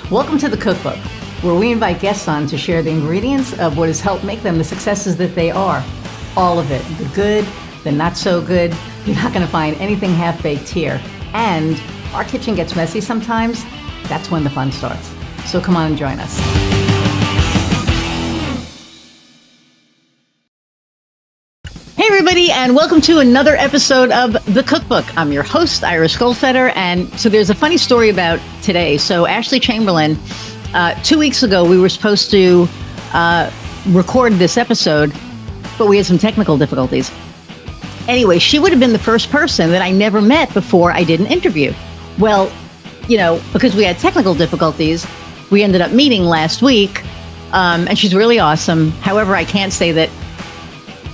Welcome to the Cookbook, where we invite guests on to share the ingredients of what has helped make them the successes that they are. All of it, the good, the not so good. You're not going to find anything half-baked here. And our kitchen gets messy sometimes. That's when the fun starts. So come on and join us. Hey everybody, and welcome to another episode of The Cookbook. I'm your host, Iris Goldfeder, and so there's a funny story about today. So Ashley Chamberlain, 2 weeks ago, we were supposed to record this episode, but we had some technical difficulties. Anyway, she would have been the first person that I never met before I did an interview. Well, because we had technical difficulties, we ended up meeting last week, and she's really awesome. However, I can't say that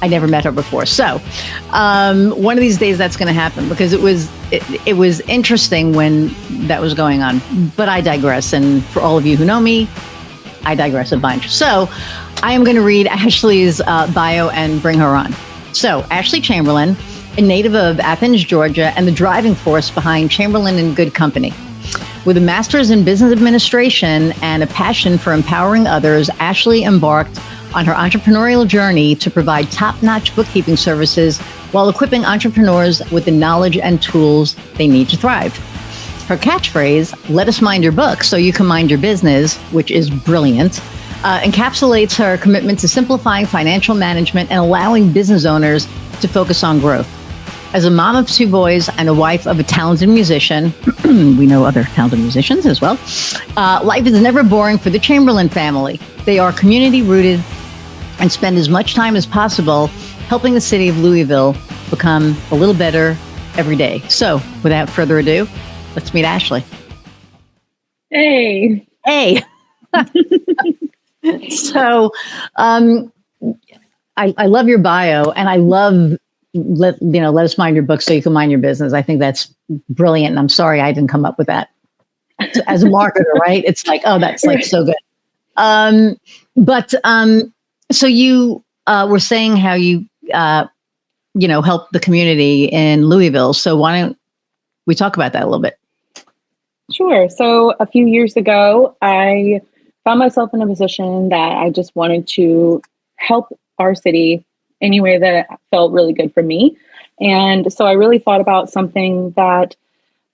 I never met her before. So one of these days that's going to happen, because it was interesting when that was going on. But I digress. And for all of you who know me, I digress a bunch. So I am going to read Ashley's bio and bring her on. So Ashley Chamberlain, a native of Athens, Georgia, and the driving force behind Chamberlain and Good Company. With a master's in business administration and a passion for empowering others, Ashley embarked on her entrepreneurial journey to provide top-notch bookkeeping services while equipping entrepreneurs with the knowledge and tools they need to thrive. Her catchphrase, "Let us mind your book so you can mind your business," which is brilliant, encapsulates her commitment to simplifying financial management and allowing business owners to focus on growth. As a mom of 2 boys and a wife of a talented musician, we know other talented musicians as well, life is never boring for the Chamberlain family. They are community-rooted and spend as much time as possible helping the city of Louisville become a little better every day. So without further ado, let's meet Ashley. Hey. So I love your bio, and I love let us mind your book so you can mind your business. I think that's brilliant, and I'm sorry I didn't come up with that as a marketer, right? It's like, oh, that's like so good. So you were saying how you help the community in Louisville. So why don't we talk about that a little bit? Sure. So a few years ago, I found myself in a position that I just wanted to help our city any way that felt really good for me. And so I really thought about something that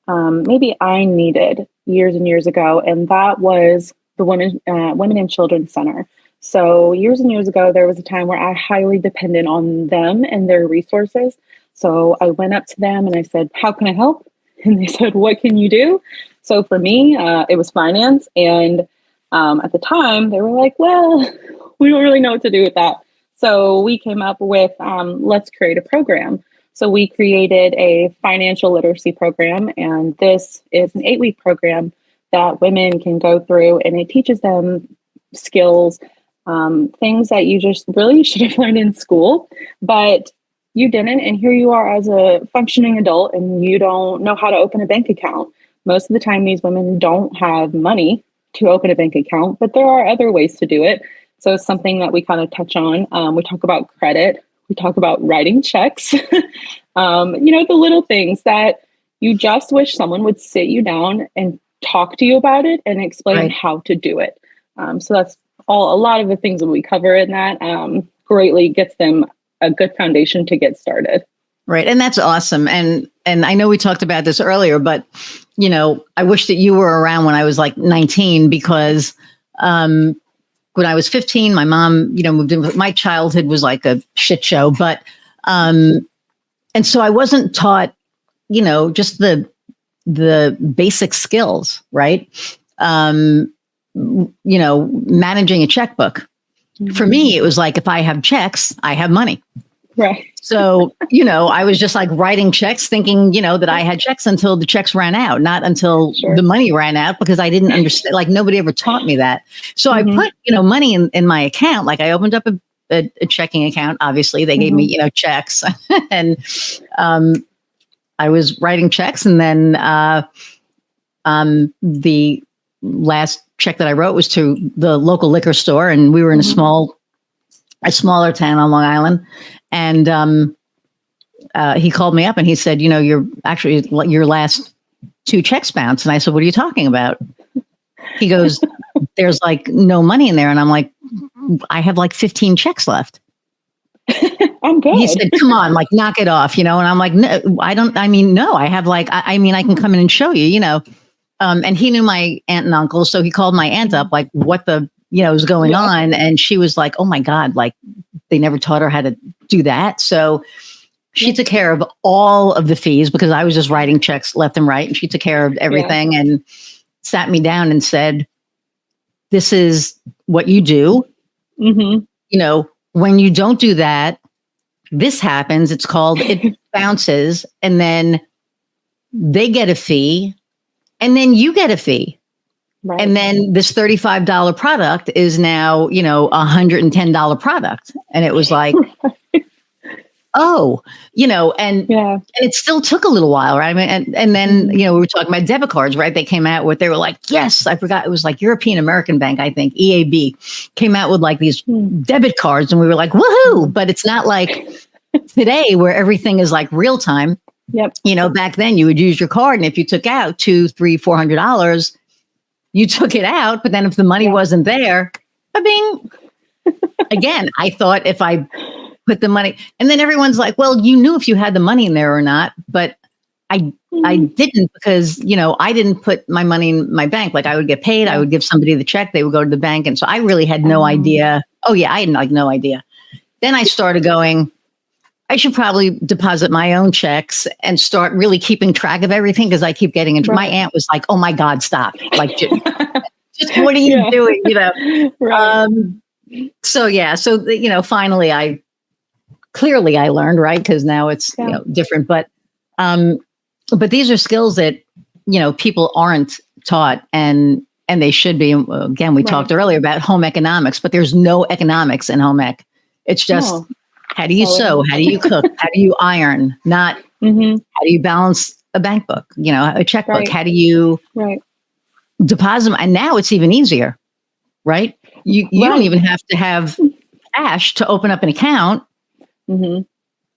maybe I needed years and years ago, and that was the Women and Children Center. So years and years ago, there was a time where I highly depended on them and their resources. So I went up to them and I said, "How can I help?" And they said, "What can you do?" So for me, it was finance. And at the time, they were like, "Well, we don't really know what to do with that." So we came up with, let's create a program. So we created a financial literacy program. And this is an 8-week program that women can go through, and it teaches them skills, things that you just really should have learned in school, but you didn't. And here you are as a functioning adult, and you don't know how to open a bank account. Most of the time, these women don't have money to open a bank account, but there are other ways to do it. So it's something that we kind of touch on. We talk about credit. We talk about writing checks. The little things that you just wish someone would sit you down and talk to you about it and explain how to do it. So that's a lot of the things that we cover in that greatly gets them a good foundation to get started. Right. And that's awesome. And I know we talked about this earlier, but, I wish that you were around when I was like 19, because when I was 15, my mom, moved in. My childhood was like a shit show, but, and so I wasn't taught, just the basic skills, right? Managing a checkbook. Mm-hmm. For me, it was like, if I have checks, I have money. Right. So, I was just like writing checks thinking, that I had checks until the checks ran out, not until the money ran out, because I didn't understand, like nobody ever taught me that. So I put, money in my account. Like I opened up a checking account. Obviously they gave me, checks and I was writing checks. And then the last check that I wrote was to the local liquor store. And we were in a smaller town on Long Island. And he called me up and he said, your last 2 checks bounced. And I said, what are you talking about? He goes, there's like no money in there. And I'm like, I have like 15 checks left. I'm good. He said, come on, like knock it off, And I'm like, no, no, I have like, I can come in and show you, and he knew my aunt and uncle. So he called my aunt up, like what was going on. And she was like, oh my God, like they never taught her how to do that. So she took care of all of the fees because I was just writing checks left and right. And she took care of everything and sat me down and said, this is what you do. Mm-hmm. When you don't do that, this happens. It's called, it bounces, and then they get a fee, and then you get a fee. Right. And then this $35 product is now, $110 product. And it was like, and it still took a little while, right? I mean, and then, we were talking about debit cards, right? They came out with, they were like, yes, I forgot. It was like European American Bank, I think, EAB came out with like these debit cards, and we were like, woohoo. But it's not like today where everything is like real time. Yep. Back then you would use your card, and if you took out $200, $300, $400, you took it out. But then if the money wasn't there, again, I thought if I put the money, and then everyone's like, well, you knew if you had the money in there or not, but I didn't, because, I didn't put my money in my bank. Like I would get paid, I would give somebody the check, they would go to the bank. And so I really had no idea. Oh yeah. I had like no idea. Then I started going, I should probably deposit my own checks and start really keeping track of everything, because I keep getting into. My aunt was like, oh my God, stop. Like, just what are you doing? Right. So finally I learned, right? Because now it's different. But these are skills that, people aren't taught, and they should be. Again, we talked earlier about home economics, but there's no economics in home ec. It's just how do you sew? How do you cook? How do you iron? Not how do you balance a bank book? A checkbook. Right. How do you deposit? And now it's even easier, right? You don't even have to have cash to open up an account. Mm-hmm.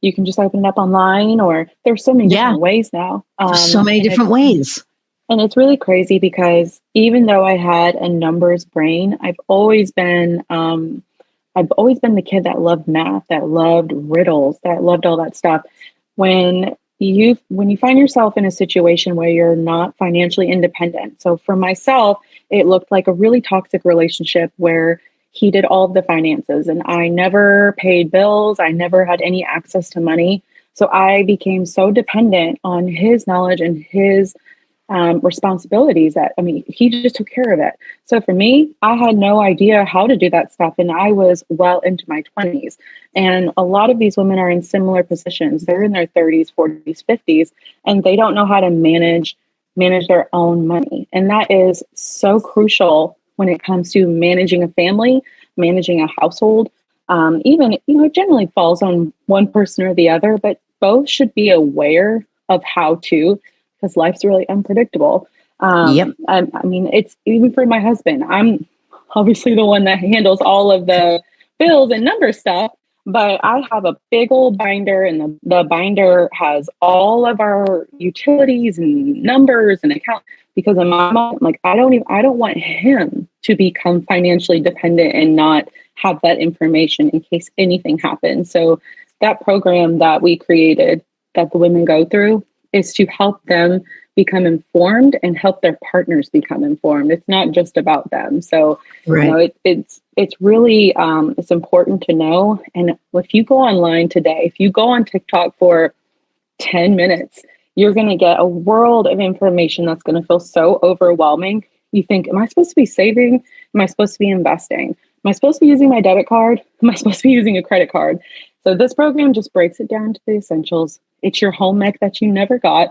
You can just open it up online, or there's so many different ways now. So many different ways. And it's really crazy because even though I had a numbers brain, I've always been the kid that loved math, that loved riddles, that loved all that stuff. When you find yourself in a situation where you're not financially independent. So for myself, it looked like a really toxic relationship where he did all of the finances and I never paid bills. I never had any access to money. So I became so dependent on his knowledge and his responsibilities that, he just took care of it. So for me, I had no idea how to do that stuff. And I was well into my 20s. And a lot of these women are in similar positions. They're in their 30s, 40s, 50s, and they don't know how to manage their own money. And that is so crucial when it comes to managing a family, managing a household. Even, it generally falls on one person or the other, but both should be aware of how to, because life's really unpredictable. It's even for my husband. I'm obviously the one that handles all of the bills and number stuff, but I have a big old binder, and the binder has all of our utilities and numbers and accounts, because of my mom. Like, I don't want him to become financially dependent and not have that information in case anything happens. So that program that we created that the women go through is to help them become informed and help their partners become informed. It's not just about them. So, it's really, it's important to know. And if you go online today, if you go on TikTok for 10 minutes, you're going to get a world of information that's going to feel so overwhelming. You think, am I supposed to be saving? Am I supposed to be investing? Am I supposed to be using my debit card? Am I supposed to be using a credit card? So this program just breaks it down to the essentials. It's your home ec that you never got.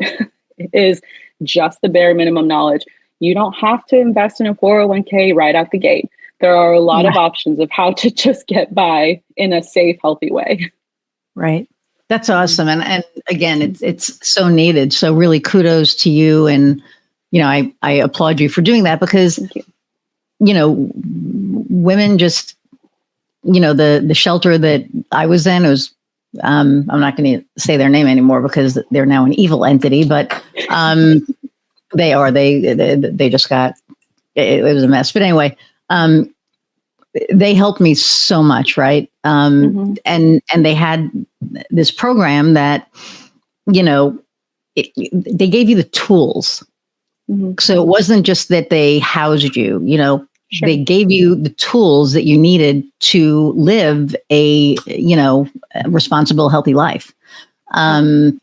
It is just the bare minimum knowledge. You don't have to invest in a 401k right out the gate. There are a lot of options of how to just get by in a safe, healthy way. Right. That's awesome. And again, it's so needed. So really kudos to you. And, I applaud you for doing that, because, women just, the shelter that I was in, it was, I'm not going to say their name anymore because they're now an evil entity, but they just got it was a mess. But anyway, they helped me so much, right? And they had this program that, you know, they gave you the tools. So it wasn't just that they housed you, you know, they gave you the tools that you needed to live a, you know, responsible, healthy life. And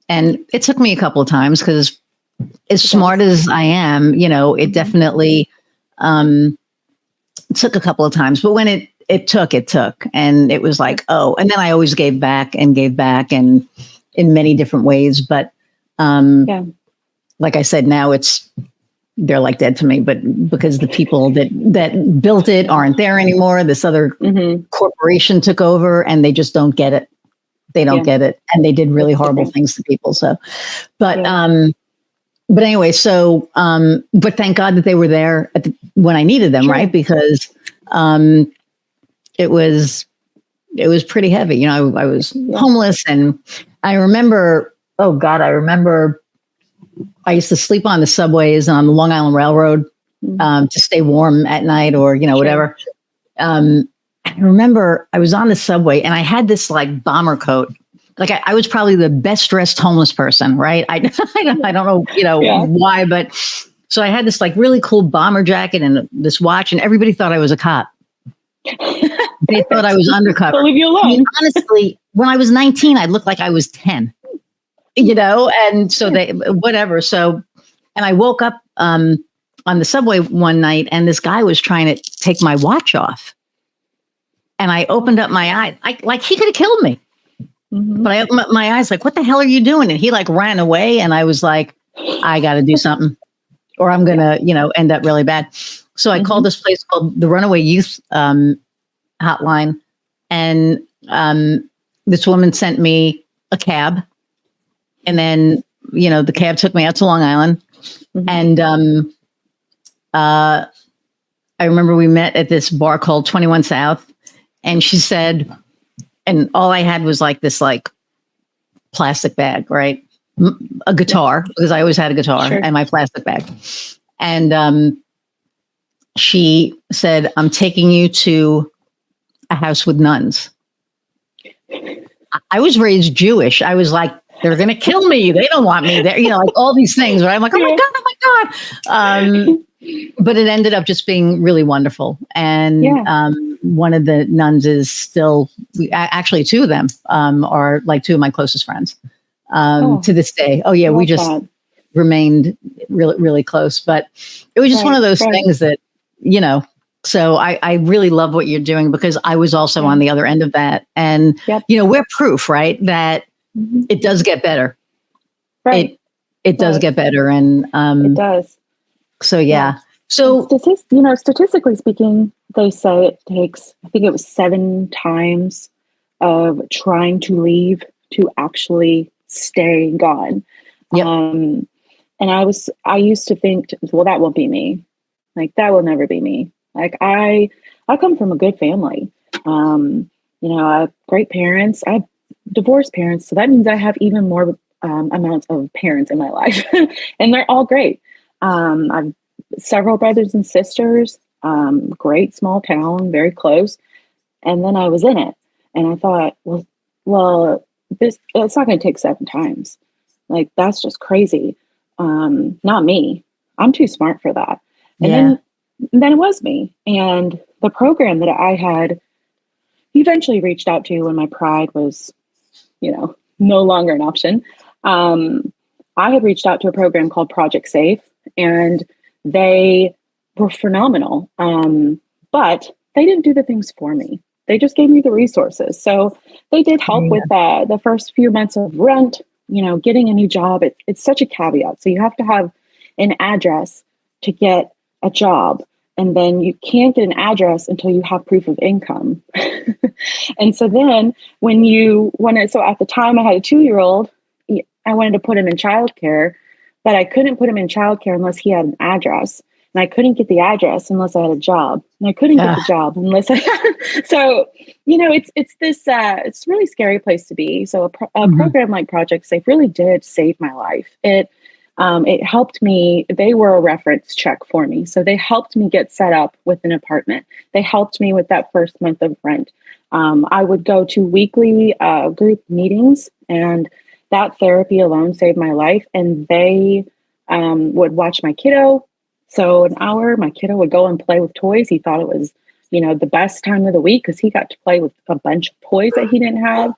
it took me a couple of times because as smart as I am, you know, it definitely took a couple of times, but when it took, and it was like, oh, and then I always gave back and in many different ways. But like I said, now they're like dead to me, but because the people that built it aren't there anymore, this other corporation took over and they just don't get it. They don't get it. And they did really horrible things to people. So, but anyway, so, but thank God that they were there when I needed them, right? Because it was pretty heavy. You know, I was homeless, and I remember, I used to sleep on the subways and on the Long Island Railroad to stay warm at night, or, you know, whatever. I remember I was on the subway and I had this like bomber coat. Like I was probably the best dressed homeless person, right? I don't know, you know, why, but so I had this like really cool bomber jacket and this watch, and everybody thought I was a cop. They thought I was undercover. Leave you alone. I mean, honestly, when I was 19, I looked like I was 10, you know, and so whatever. So, and I woke up on the subway one night and this guy was trying to take my watch off. And I opened up my eye, like he could have killed me. But I opened up my eyes like, what the hell are you doing? And he like ran away. And I was like, I got to do something or I'm going to, you know, end up really bad. So I called this place called the Runaway Youth Hotline. And this woman sent me a cab. And then, you know, the cab took me out to Long Island. And I remember we met at this bar called 21 South. And she said, and all I had was like this like plastic bag, right? A guitar, because I always had a guitar and my plastic bag. And she said, I'm taking you to a house with nuns. I was raised Jewish. I was like, they're going to kill me. They don't want me there. You know, like all these things, right? I'm like, oh my God. But it ended up just being really wonderful. And one of the nuns is still, actually two of them are like two of my closest friends to this day. Oh yeah, we just remained really, really close. But it was just one of those things that, you know, so I really love what you're doing because I was also on the other end of that. And, you know, we're proof, right, that it does get better. Right. It does get better. And it does. So, yeah. So, statistically speaking, they say it takes, I think it was 7 times of trying to leave to actually stay gone. Yep. And I used to think, well, that won't be me. Like, that will never be me. Like, I come from a good family. You know, I have great parents. I have divorced parents. So that means I have even more amounts of parents in my life. And they're all great. I've several brothers and sisters, great small town, very close. And then I was in it and I thought, well, it's not going to take 7 times. Like, that's just crazy. Not me. I'm too smart for that. And then it was me. And the program that I had eventually reached out to when my pride was, you know, no longer an option. I had reached out to a program called Project Safe, and they were phenomenal. But they didn't do the things for me. They just gave me the resources. So they did help with the first few months of rent, you know, getting a new job. It's such a caveat. So you have to have an address to get a job. And then you can't get an address until you have proof of income. And so then so at the time I had a 2-year-old, I wanted to put him in childcare, but I couldn't put him in childcare unless he had an address. And I couldn't get the address unless I had a job. And I couldn't get the job unless I had. So, you know, it's this, it's a really scary place to be. So a program like Project Safe really did save my life. It it helped me. They were a reference check for me. So they helped me get set up with an apartment. They helped me with that first month of rent. I would go to weekly group meetings, and that therapy alone saved my life. And they would watch my kiddo. So an hour, my kiddo would go and play with toys. He thought it was, the best time of the week because he got to play with a bunch of toys that he didn't have.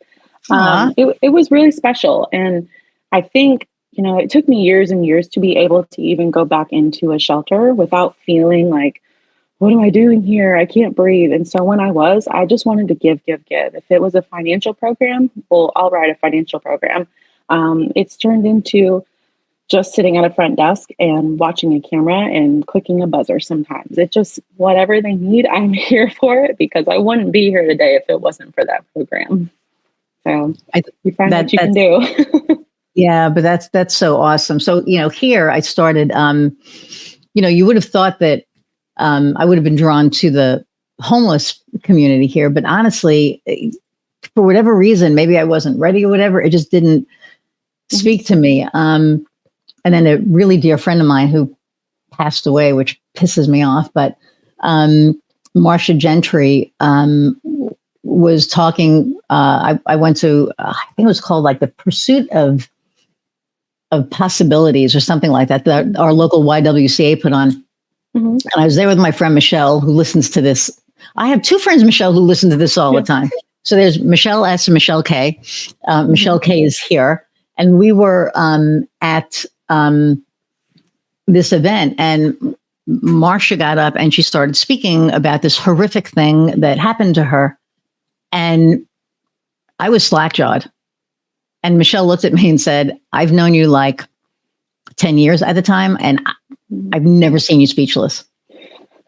It was really special. And I think, it took me years and years to be able to even go back into a shelter without feeling like, what am I doing here? I can't breathe. And so when I just wanted to give. If it was a financial program, well, I'll write a financial program. It's turned into just sitting at a front desk and watching a camera and clicking a buzzer sometimes. It just, whatever they need, I'm here for it because I wouldn't be here today if it wasn't for that program. So you find what you can do. Yeah, but that's so awesome. So, here I started, you would have thought that I would have been drawn to the homeless community here, but honestly, for whatever reason, maybe I wasn't ready or whatever, it just didn't speak to me. And then a really dear friend of mine who passed away, which pisses me off, but Marcia Gentry was talking. I went to, I think it was called like the Pursuit of Possibilities or something like that our local YWCA put on. Mm-hmm. And I was there with my friend Michelle, who listens to this. I have two friends, Michelle, who listen to this all the time. So there's Michelle S and Michelle K. Michelle K is here. And we were at this event, and Marcia got up and she started speaking about this horrific thing that happened to her. And I was slack-jawed. And Michelle looked at me and said, I've known you like 10 years at the time, and I've never seen you speechless.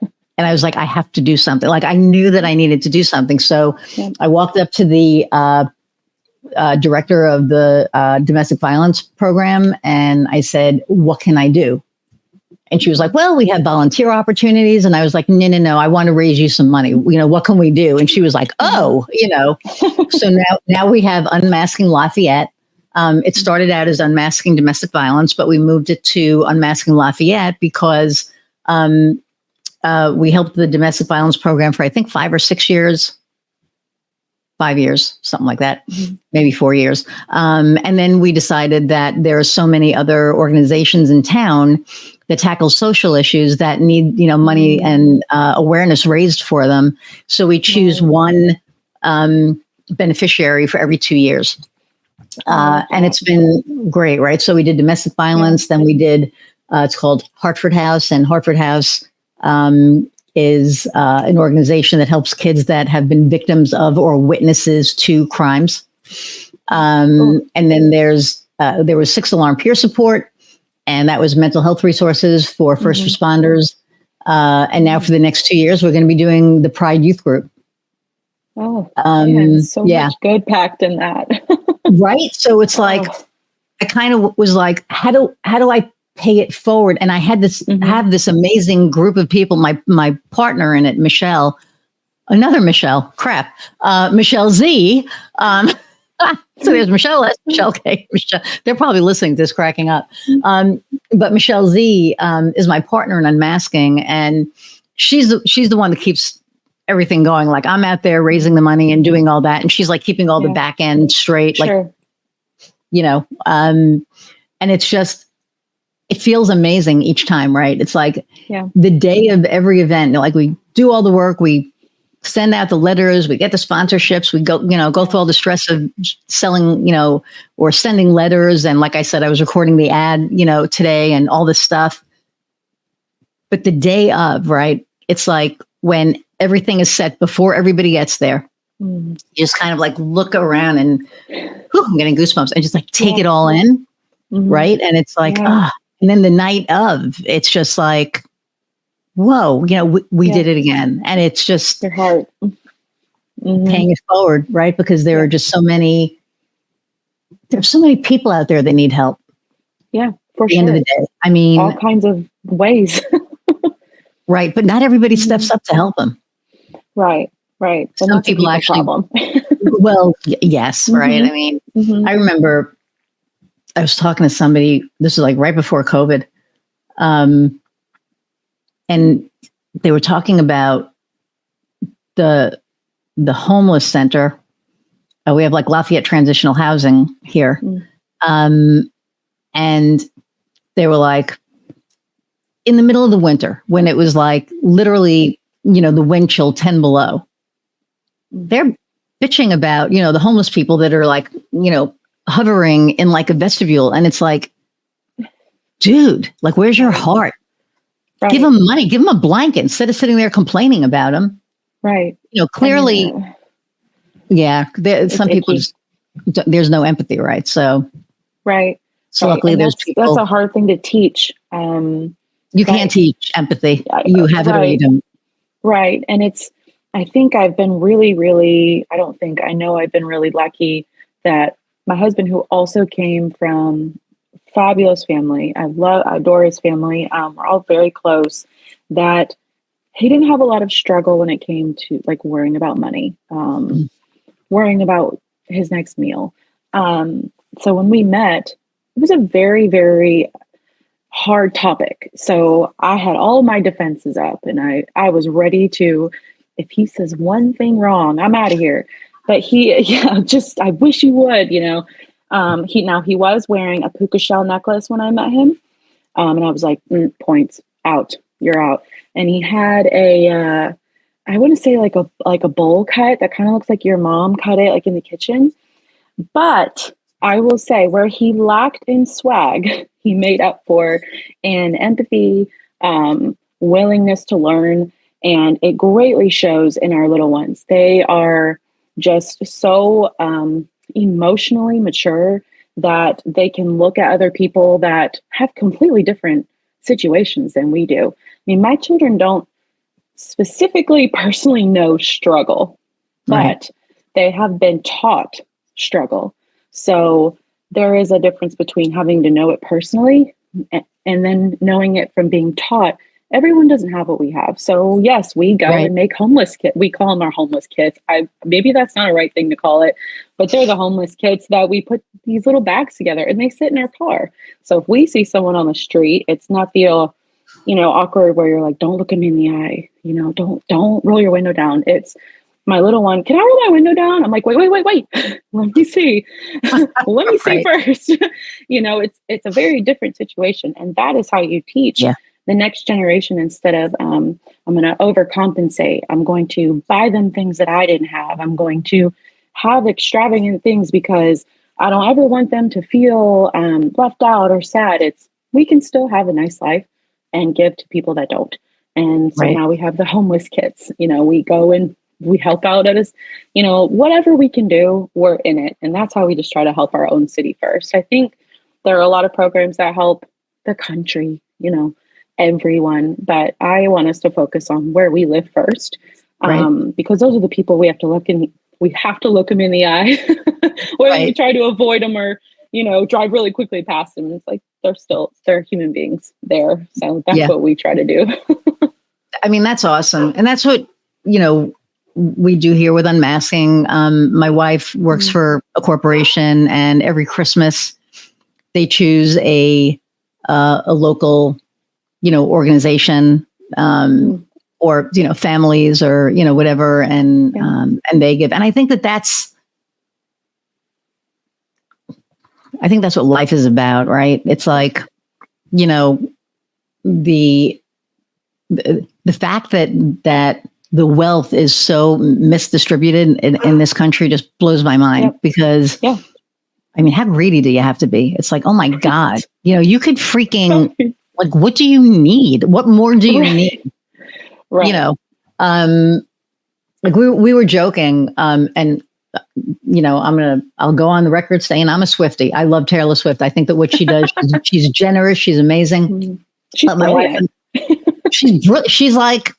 And I was like, I have to do something. Like I knew that I needed to do something. So I walked up to the director of the domestic violence program, and I said, what can I do? And she was like, well, we have volunteer opportunities. And I was like, no, I want to raise you some money. What can we do? And she was like, so now we have Unmasking Lafayette. It started out as Unmasking Domestic Violence, but we moved it to Unmasking Lafayette because we helped the domestic violence program for, I think, 5 or 6 years. 5 years, something like that, maybe 4 years. And then we decided that there are so many other organizations in town that tackle social issues that need, money and awareness raised for them. So we choose one beneficiary for every 2 years. And it's been great, right? So we did domestic violence, then we did, it's called Hartford House, and Hartford House is an organization that helps kids that have been victims of or witnesses to crimes. And then there was 6 Alarm Peer Support, and that was mental health resources for first responders. And now for the next 2 years, we're going to be doing the Pride Youth Group. Oh, man, so much good packed in that. Right. So it's like, I kind of was like, how do I pay it forward? And I had this, have this amazing group of people, my partner in it, Michelle, another Michelle, Michelle Z. So there's Michelle S, Michelle K, Michelle. They're probably listening to this cracking up. But Michelle Z is my partner in Unmasking, and she's the one that keeps everything going. Like I'm out there raising the money and doing all that, and she's like keeping all the back end straight. Sure. And it's just, it feels amazing each time, right? It's like the day of every event, like we do all the work, we send out the letters, we get the sponsorships, we go through all the stress of selling, or sending letters. And like I said, I was recording the ad, today and all this stuff. But the day of, right, it's like when everything is set before everybody gets there, you just kind of like look around and I'm getting goosebumps and just like take it all in. Right. And it's like, and then the night of, it's just like, whoa, we did it again. And it's just your heart paying it forward, right? Because there are just so many people out there that need help. Yeah, for at the end of the day. I mean, all kinds of ways. Right. But not everybody steps up to help them. Right. Some people actually, well, yes. Right. I mean, I remember I was talking to somebody, this is like right before COVID. And they were talking about the homeless center. We have like Lafayette Transitional Housing here. And they were like, in the middle of the winter, when it was like literally, the wind chill 10 below, they're bitching about, the homeless people that are like, hovering in like a vestibule. And it's like, dude, like, where's your heart? Right. Give them money, give them a blanket instead of sitting there complaining about them. Right. Clearly, some people just, there's no empathy, right? So, right. So luckily there's people. That's a hard thing to teach. You can't teach empathy. You have it or you don't. Right. And I think I've been I know I've been really lucky that my husband, who also came from fabulous family, I adore his family. We're all very close, that he didn't have a lot of struggle when it came to like worrying about money, worrying about his next meal. So when we met, it was a very, very hard topic. So I had all my defenses up and I was ready to, if he says one thing wrong, I'm out of here. But I wish he would, he was wearing a puka shell necklace when I met him. And I was like, points, out, you're out. And he had I wouldn't say like a bowl cut that kind of looks like your mom cut it like in the kitchen. But I will say where he lacked in swag, he made up for in empathy, willingness to learn. And it greatly shows in our little ones. They are just so emotionally mature that they can look at other people that have completely different situations than we do. I mean, my children don't specifically personally know struggle, but they have been taught struggle. So there is a difference between having to know it personally and then knowing it from being taught. Everyone doesn't have what we have. So yes, we go and make homeless kids. We call them our homeless kids. Maybe that's not a right thing to call it, but they're the homeless kids that we put these little bags together and they sit in our car. So if we see someone on the street, it's not the awkward where you're like, don't look them in the eye, don't roll your window down. It's my little one, can I roll my window down? I'm like, wait. Let me see. Let me see first. It's a very different situation. And that is how you teach the next generation. Instead of, I'm going to overcompensate. I'm going to buy them things that I didn't have. I'm going to have extravagant things because I don't ever want them to feel left out or sad. We can still have a nice life and give to people that don't. And so now we have the homeless kids. We go and we help out whatever we can do, we're in it. And that's how we just try to help our own city first. I think there are a lot of programs that help the country, everyone, but I want us to focus on where we live first. Because those are the people we have to look them in the eye, whether we try to avoid them or, drive really quickly past them. It's like, they're human beings there. So that's what we try to do. I mean, that's awesome. And that's what, we do here with unmasking. My wife works for a corporation, and every Christmas they choose a local, organization, or families or whatever, and they give. And I think that's what life is about, right? It's like, the fact that the wealth is so misdistributed in this country just blows my mind because, I mean, how greedy do you have to be? It's like, oh my God, you could freaking, like, what do you need? What more do you need? Like we were joking, and I'll go on the record saying I'm a Swiftie. I love Taylor Swift. I think that what she does, she's generous. She's amazing. She's my wife, she's like,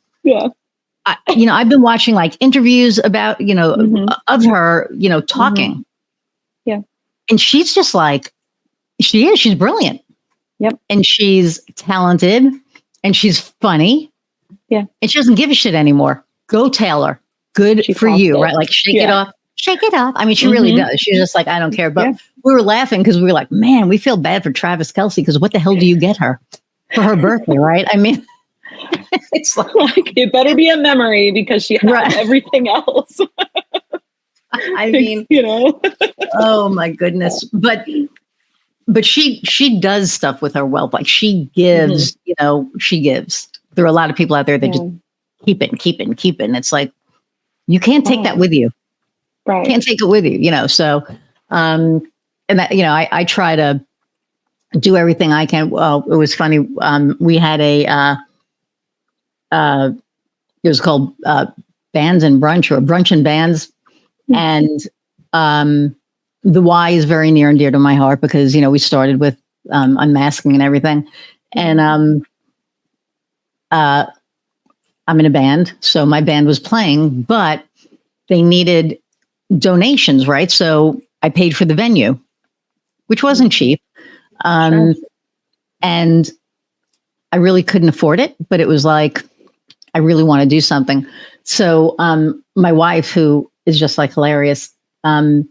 I've been watching like interviews about, of her, talking. And she's just like, she's brilliant. And she's talented and she's funny. And she doesn't give a shit anymore. Go Taylor. Good for you, right? Like shake it off. I mean, she really does. She's just like, I don't care. But we were laughing because we were like, man, we feel bad for Travis Kelce because what the hell do you get her for her birthday, right? I mean, it's like it better be a memory because she has everything else. I mean, oh my goodness. But she does stuff with her wealth. Like she gives, she gives. There are a lot of people out there that just keep it. It's like, you can't take that with you. Right. Can't take it with you, so, and that, I try to do everything I can. Well, it was funny. We had it was called, Bands and Brunch, or Brunch and Bands. And, the why is very near and dear to my heart because, we started with, unmasking and everything. And, I'm in a band. So my band was playing, but they needed donations, right? So I paid for the venue, which wasn't cheap. And I really couldn't afford it, but it was like, I really want to do something. So my wife, who is just like hilarious, and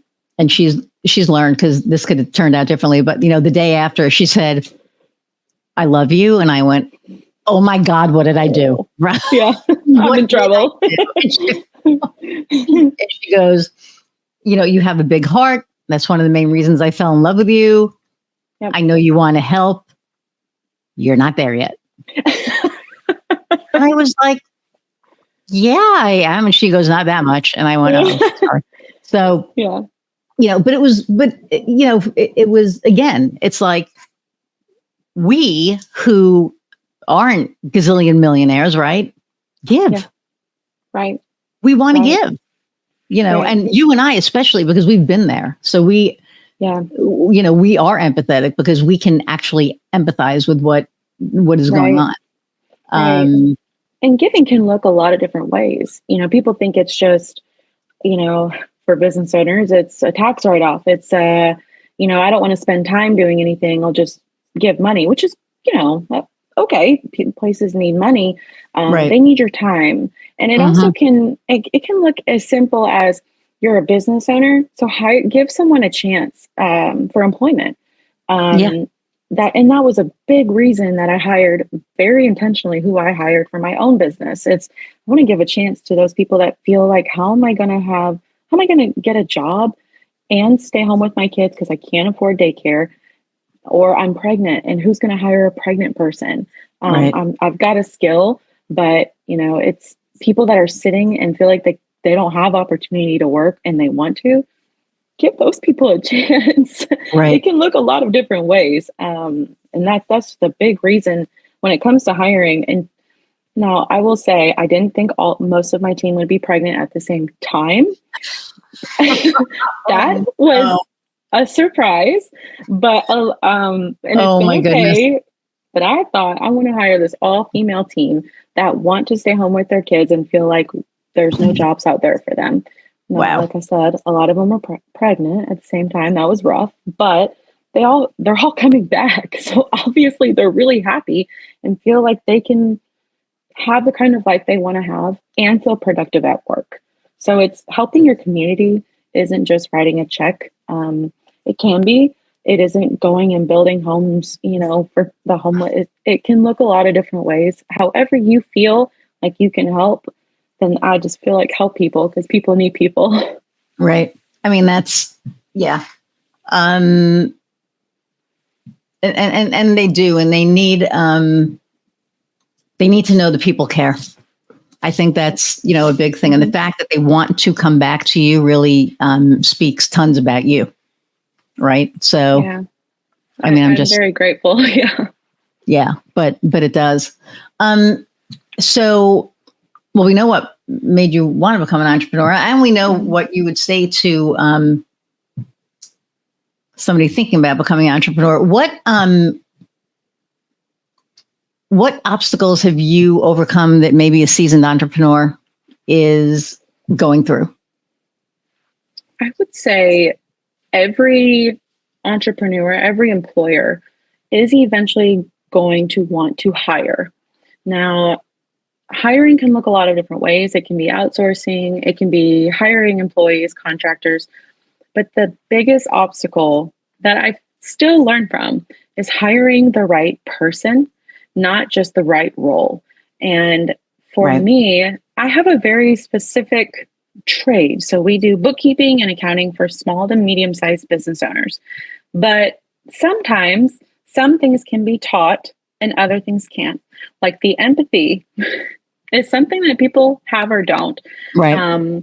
she's learned, because this could have turned out differently, but the day after, she said, "I love you." And I went, "Oh my God, what did I do?" Right? Yeah, I'm in trouble. And she goes, "You have a big heart. That's one of the main reasons I fell in love with you. Yep. I know you want to help. You're not there yet." And I was like, "Yeah, I am." And she goes, "Not that much." And I went, "Oh, sorry." So, but it was, again, it's like, we who aren't gazillion millionaires, right? Give. Yeah. Right. We want to give, and you and I, especially, because we've been there. So we are empathetic because we can actually empathize with what is going on. And giving can look a lot of different ways. People think it's just, for business owners, it's a tax write-off. It's I don't want to spend time doing anything. I'll just give money, which is, okay. Places need money. They need your time. And it also can look as simple as, you're a business owner, so give someone a chance for employment. That was a big reason that I hired, very intentionally, who I hired for my own business. I want to give a chance to those people that feel like, how am I going to get a job and stay home with my kids because I can't afford daycare, or I'm pregnant, and who's going to hire a pregnant person? I've got a skill, but it's people that are sitting and feel like they don't have opportunity to work and they want to. Give those people a chance. It can look a lot of different ways. And that's the big reason when it comes to hiring. And now I will say, I didn't think most of my team would be pregnant at the same time. That was a surprise, but, and it's been okay. But I thought, I want to hire this all-female team that want to stay home with their kids and feel like there's no jobs out there for them. Now, like I said, a lot of them were pregnant at the same time. That was rough, but they're all coming back. So obviously they're really happy and feel like they can have the kind of life they want to have and feel productive at work. So it's helping your community isn't just writing a check. It can be. It isn't going and building homes, for the homeless. It can look a lot of different ways. However you feel like you can help, then I just feel like help people, because people need people. Right. I mean, that's, yeah. And they do, and they need to know that people care. I think that's, a big thing. And the fact that they want to come back to you really speaks tons about you. Right. So, I mean, I'm just very grateful. Yeah. But it does. So, well, we know what made you want to become an entrepreneur, and we know what you would say to somebody thinking about becoming an entrepreneur. What obstacles have you overcome that maybe a seasoned entrepreneur is going through? I would say every entrepreneur, every employer is eventually going to want to hire. Now, hiring can look a lot of different ways. It can be outsourcing, it can be hiring employees, contractors. But the biggest obstacle that I still learn from is hiring the right person, not just the right role. And for Right. me, I have a very specific trade. So we do bookkeeping and accounting for small to medium sized business owners. But sometimes some things can be taught and other things can't. Like the empathy is something that people have or don't. Right.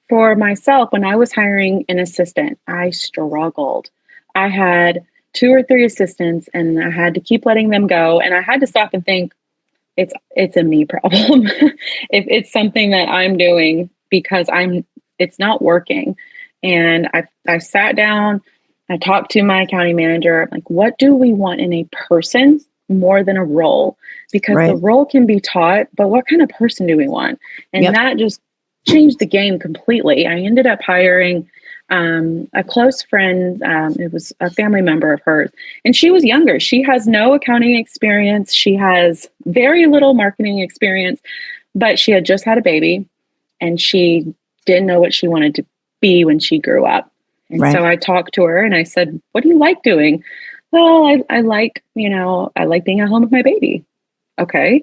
For myself, when I was hiring an assistant, I struggled. I had 2 or 3 assistants and I had to keep letting them go. And I had to stop and think, it's a me problem. If it's something that I'm doing because it's not working. And I sat down, I talked to my accounting manager, like, what do we want in a person more than a role? Because the Right. role can be taught, but what kind of person do we want? And Yep. that just changed the game completely. I ended up hiring a close friend. It was a family member of hers, and she was younger. She has no accounting experience. She has very little marketing experience, but she had just had a baby and she didn't know what she wanted to be when she grew up. And Right. so I talked to her and I said, what do you like doing? Well, I like, I like being at home with my baby. Okay.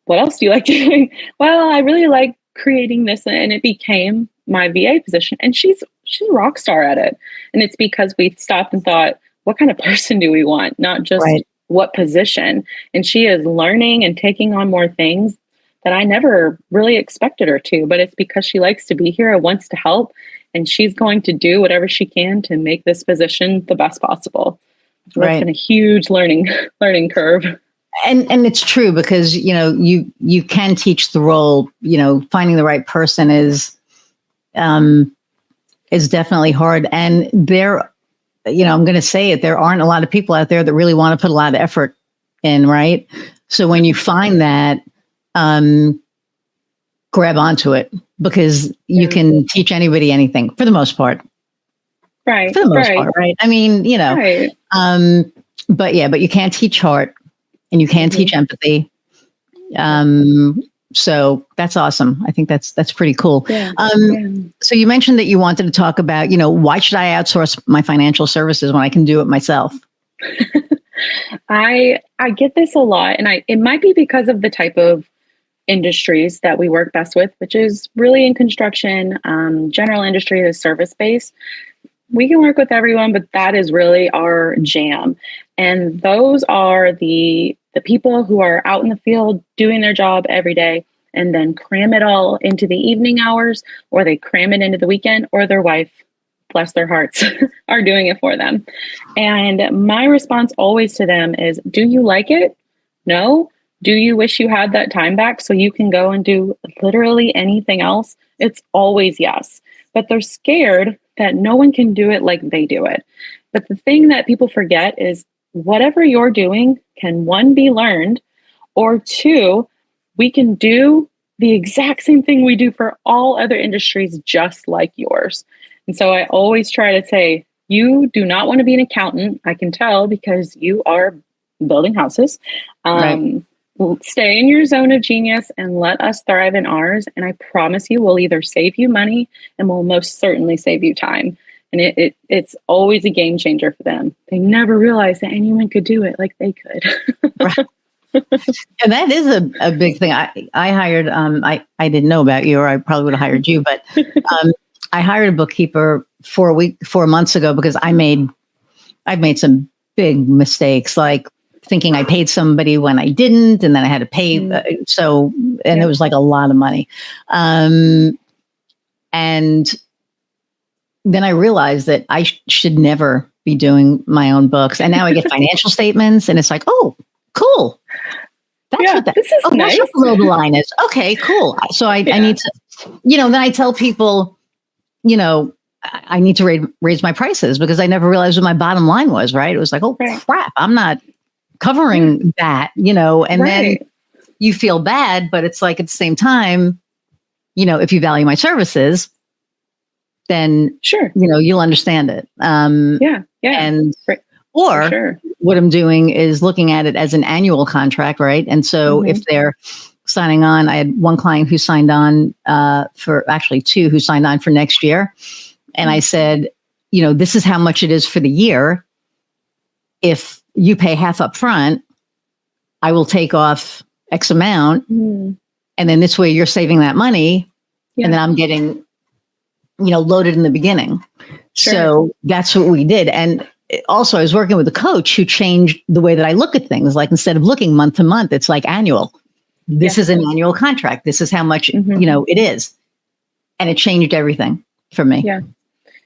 What else do you like doing? Well, I really like creating this. And it became my VA position. And she's a rock star at it. And it's because we stopped and thought, what kind of person do we want? Not just Right. what position. And she is learning and taking on more things that I never really expected her to, but it's because she likes to be here and wants to help. And she's going to do whatever she can to make this position the best possible. So that's been a huge learning curve. And it's true because, you can teach the role, finding the right person is definitely hard. And there, I'm going to say it, there aren't a lot of people out there that really want to put a lot of effort in. Right. So when you find that, grab onto it because you can teach anybody anything for the most part. Right. For the most part. Right. I mean, Right. but you can't teach heart. And you can teach empathy. So that's awesome. I think that's pretty cool. Yeah. So you mentioned that you wanted to talk about, why should I outsource my financial services when I can do it myself? I get this a lot, and it might be because of the type of industries that we work best with, which is really in construction, general industry, the service based. We can work with everyone, but that is really our jam. And those are the people who are out in the field doing their job every day and then cram it all into the evening hours, or they cram it into the weekend, or their wife, bless their hearts, are doing it for them. And my response always to them is, do you like it? No. Do you wish you had that time back so you can go and do literally anything else? It's always yes. But they're scared that no one can do it like they do it. But the thing that people forget is whatever you're doing can, one, be learned, or two, we can do the exact same thing we do for all other industries just like yours. And so I always try to say, you do not want to be an accountant. I can tell because you are building houses. Right. Stay in your zone of genius and let us thrive in ours. And I promise you, we'll either save you money and we'll most certainly save you time. And it's always a game changer for them. They never realized that anyone could do it like they could. Right. And that is a big thing. I hired, I didn't know about you, or I probably would have hired you, but I hired a bookkeeper 4 months ago because I've made some big mistakes, like thinking I paid somebody when I didn't, and then I had to pay. It was like a lot of money. And then I realized that I should never be doing my own books. And now I get financial statements and it's like, oh, cool. That's what that this is nice. That's what below the line is. Okay, cool. So I need to, then I tell people, I need to raise my prices because I never realized what my bottom line was, right? It was like, oh crap, I'm not covering that, and then you feel bad, but it's like at the same time, if you value my services, then sure, you'll understand it. And what I'm doing is looking at it as an annual contract, right? And so if they're signing on, I had one client who signed on for actually two who signed on for next year. And I said, this is how much it is for the year. if you pay half up front, I will take off X amount. And then this way you're saving that money. Yeah. And then I'm getting, loaded in the beginning. Sure. So that's what we did. And also I was working with a coach who changed the way that I look at things. Like instead of looking month to month, it's like annual. This is an annual contract. This is how much, it is. And it changed everything for me. Yeah.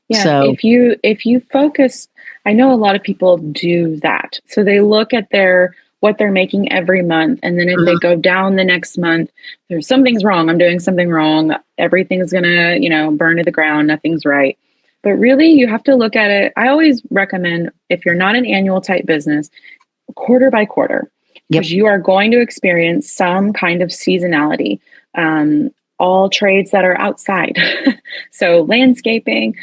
Yeah. So if you focus, I know a lot of people do that. So they look at what they're making every month. And then if they go down the next month, there's something's wrong. I'm doing something wrong. Everything's going to, burn to the ground. Nothing's right. But really you have to look at it. I always recommend, if you're not an annual type business, quarter by quarter, because you are going to experience some kind of seasonality. All trades that are outside. So landscaping,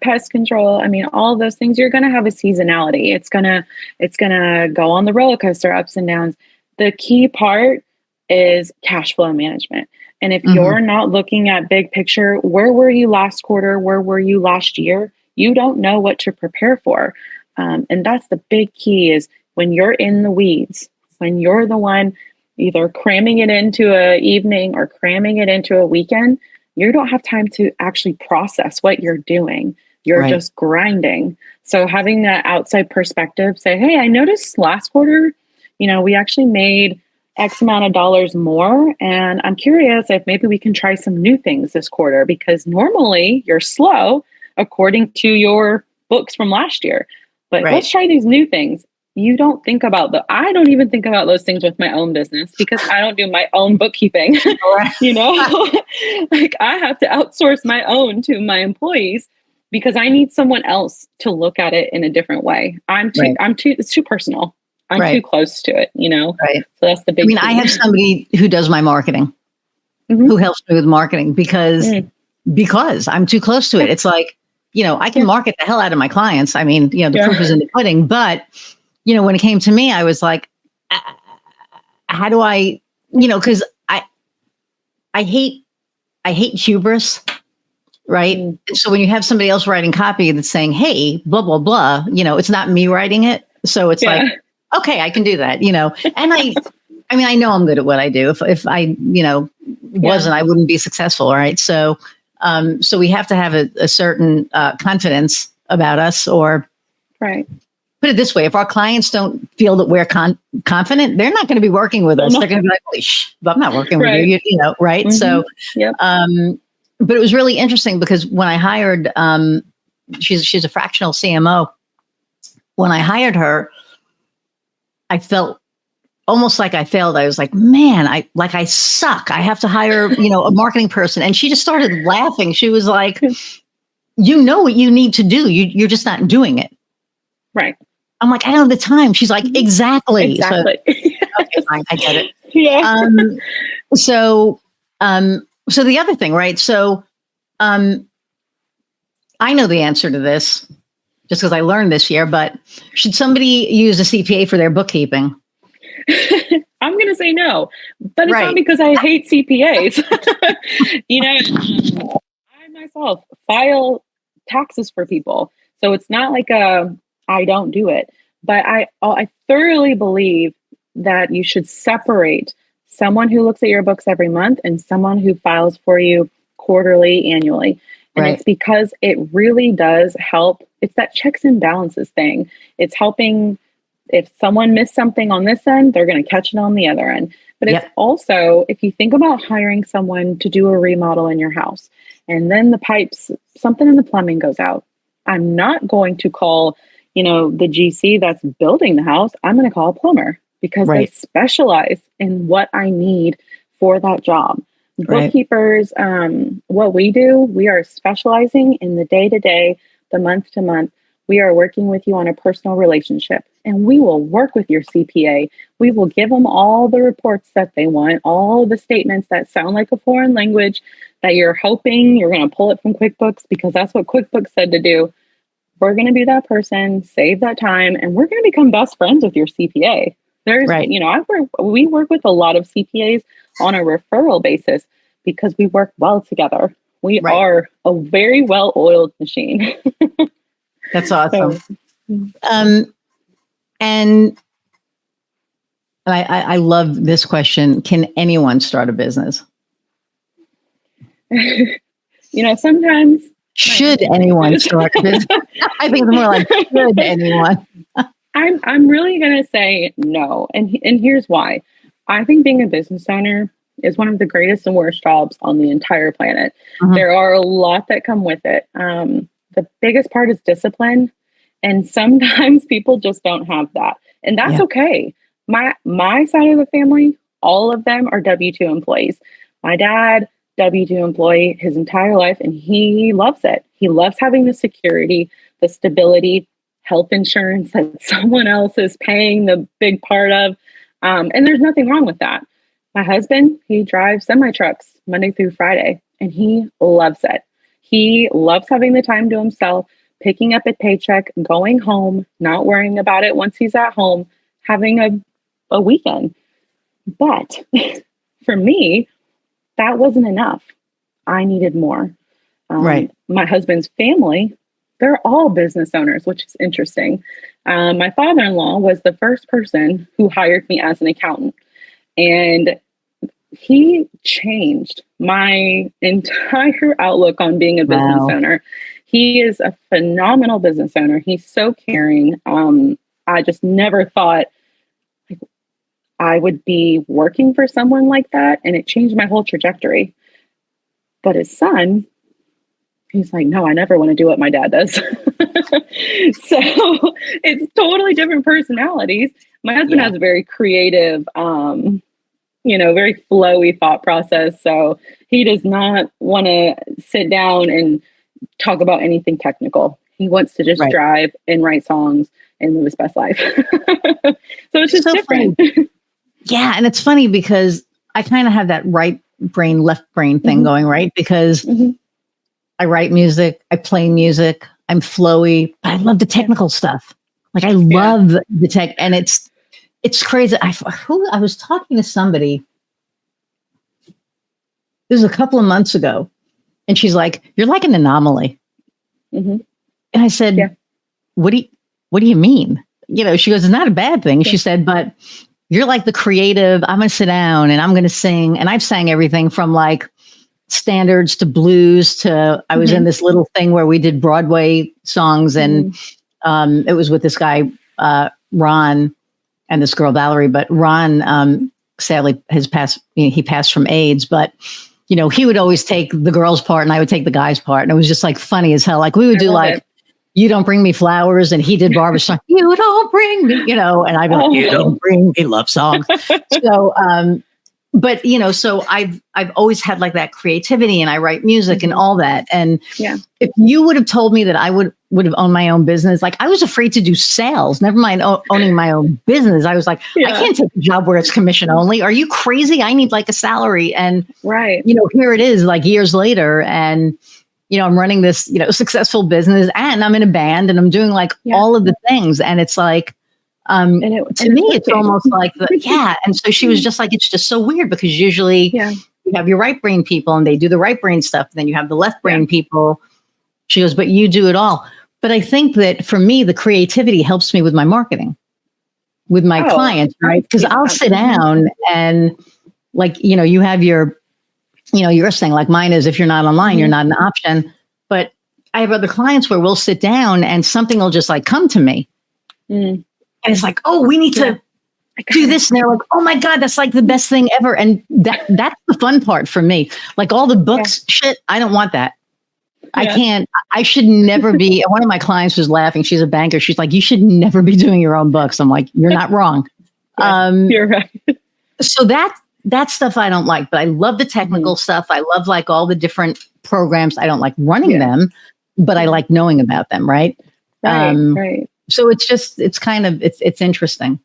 pest control, all of those things, you're going to have a seasonality. It's going to go on the roller coaster, ups and downs. The key part is cash flow management. And if you're not looking at big picture, where were you last quarter? Where were you last year? You don't know what to prepare for. And that's the big key, is when you're in the weeds, when you're the one either cramming it into an evening or cramming it into a weekend, you don't have time to actually process what you're doing. You're just grinding. So having that outside perspective, say, hey, I noticed last quarter, we actually made X amount of dollars more. And I'm curious if maybe we can try some new things this quarter, because normally you're slow according to your books from last year. But let's try these new things. You don't think about I don't even think about those things with my own business, because I don't do my own bookkeeping. Like I have to outsource my own to my employees because I need someone else to look at it in a different way. It's too personal. I'm too close to it, Right. So that's the big thing. I have somebody who does my marketing, who helps me with marketing because I'm too close to it. It's like, I can market the hell out of my clients. The proof is in the pudding, but when it came to me, I was like, how do I, because I hate hubris, right? So when you have somebody else writing copy that's saying, hey, blah, blah, blah, it's not me writing it. So it's like, okay, I can do that, and I know I'm good at what I do. If I, wasn't, I wouldn't be successful. Right. So we have to have a certain confidence about us, or put it this way, if our clients don't feel that we're confident, they're not going to be working with us. They're going to be like, well, I'm not working with you, right? So, but it was really interesting because when I hired, she's a fractional CMO. When I hired her, I felt almost like I failed. I was like, man, I suck. I have to hire, a marketing person. And she just started laughing. She was like, you know what you need to do. You're just not doing it. Right. I'm like, I don't have the time. She's like, exactly. So, okay, fine, I get it. Yeah. So the other thing, right? So, I know the answer to this just because I learned this year, but should somebody use a CPA for their bookkeeping? I'm going to say no, but it's not because I hate CPAs. I myself file taxes for people. So it's not like I don't do it, but I thoroughly believe that you should separate someone who looks at your books every month and someone who files for you quarterly, annually. And it's because it really does help. It's that checks and balances thing. It's helping. If someone missed something on this end, they're going to catch it on the other end. But it's also, if you think about hiring someone to do a remodel in your house, and then the pipes, something in the plumbing goes out, I'm not going to call, the GC that's building the house. I'm going to call a plumber because they specialize in what I need for that job. Bookkeepers, what we do, we are specializing in the day-to-day, the month-to-month. We are working with you on a personal relationship, and we will work with your CPA. We will give them all the reports that they want, all the statements that sound like a foreign language that you're hoping you're going to pull it from QuickBooks because that's what QuickBooks said to do. We're going to be that person, save that time, and we're going to become best friends with your CPA. We work with a lot of CPAs on a referral basis because we work well together. We are a very well-oiled machine. That's awesome. And I love this question. Can anyone start a business? Sometimes. Should anyone start a business? I think it's more like, should anyone? I'm really going to say no. And here's why. I think being a business owner is one of the greatest and worst jobs on the entire planet. Mm-hmm. There are a lot that come with it. The biggest part is discipline. And sometimes people just don't have that. And that's okay. My side of the family, all of them are W-2 employees. My dad, W-2 employee his entire life, and he loves it. He loves having the security, the stability, health insurance that someone else is paying the big part of. And there's nothing wrong with that. My husband, he drives semi-trucks Monday through Friday, and he loves it. He loves having the time to himself, picking up a paycheck, going home, not worrying about it once he's at home, having a weekend. But for me, that wasn't enough. I needed more. Right. My husband's family, they're all business owners, which is interesting. My father-in-law was the first person who hired me as an accountant. And he changed my entire outlook on being a business owner. He is a phenomenal business owner. He's so caring. I just never thought I would be working for someone like that. And it changed my whole trajectory. But his son, he's like, no, I never want to do what my dad does. So it's totally different personalities. My husband has a very creative, very flowy thought process. So he does not want to sit down and talk about anything technical. He wants to just drive and write songs and live his best life. So it's just so different. Yeah. And it's funny because I kind of have that right brain, left brain thing going, right? Because I write music, I play music, I'm flowy, but I love the technical stuff. Like I love the tech, and it's crazy. I was talking to somebody, this was a couple of months ago, and she's like, "You're like an anomaly." And I said, what do you mean? She goes, "It's not a bad thing." She said, "But you're like the creative. I'm going to sit down and I'm going to sing." And I've sang everything from like standards to blues to, I was in this little thing where we did Broadway songs, and it was with this guy, Ron, and this girl, Valerie. But Ron, sadly has passed, he passed from AIDS, but he would always take the girl's part and I would take the guy's part. And it was just like funny as hell. Like we would do like, "You don't bring me flowers," and he did Barbara song, "You don't bring me," and I'd be like, "You don't bring me love songs." So, but so I've always had like that creativity, and I write music and all that. And if you would have told me that I would have owned my own business, like I was afraid to do sales, never mind owning my own business. I was like, I can't take a job where it's commission only. Are you crazy? I need like a salary. And here it is, like years later, and I'm running this, successful business, and I'm in a band, and I'm doing like all of the things. And it's like, to me, it's almost like And so she was just like, it's just so weird because usually you have your right brain people and they do the right brain stuff. And then you have the left brain people. She goes, "But you do it all." But I think that for me, the creativity helps me with my marketing, with my clients, right? Because I'll sit down and like, you have your thing, like mine is, if you're not online, you're not an option. But I have other clients where we'll sit down and something will just like come to me. And it's like, "Oh, we need to do this." And they're like, "Oh my God, that's like the best thing ever." And that's the fun part for me. Like all the books shit, I don't want that. I can't, I should never be. One of my clients was laughing. She's a banker. She's like, "You should never be doing your own books." I'm like, "You're not wrong." You're right. So that stuff I don't like, but I love the technical stuff. I love like all the different programs. I don't like running them, but I like knowing about them. Right. Right. So it's kind of, it's interesting.